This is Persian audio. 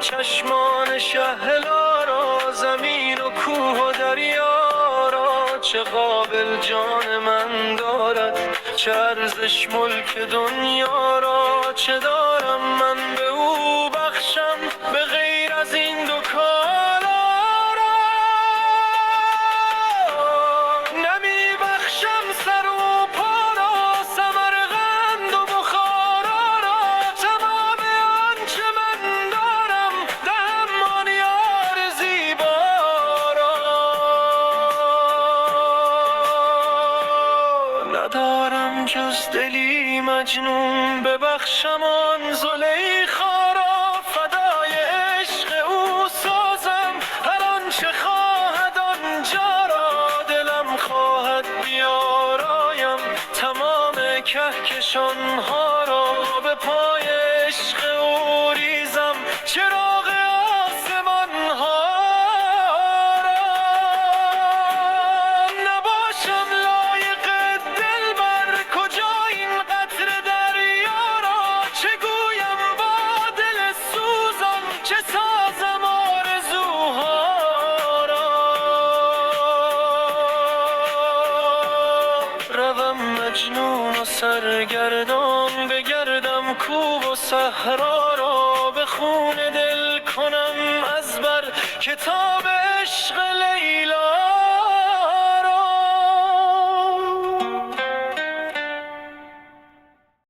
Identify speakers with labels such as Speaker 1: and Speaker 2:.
Speaker 1: چشمان شهلا را، زمین و کوه و دریا را. چه قابل جان من دارد، چه ارزش ملک دنیا را. چه دارم من به او بخشم به غیر از این دو کالا را. نمی بخشم سر و پا را، ثمرقند و بخارا را. تمام آنچه من دارم دهم آن یار زیبا را. ندارم جز دلی مجنون، ببخشم آن زلیخا را. فدای عشق او سازم هر آنچه خواهد آنجا را. دلم خواهد بیارایم تمام کهکشانها را. به پای عشق او ریزم چراغ آسمانها را. نباشم لایق دلبر، کجا این قطر دریا را. چه گویم با دل سوزان، چه سازم آرزوها را. روم مجنون و سرگردان، بگردم کوه و صحرا را. به خون دل کنم از بر کتاب عشق لیلا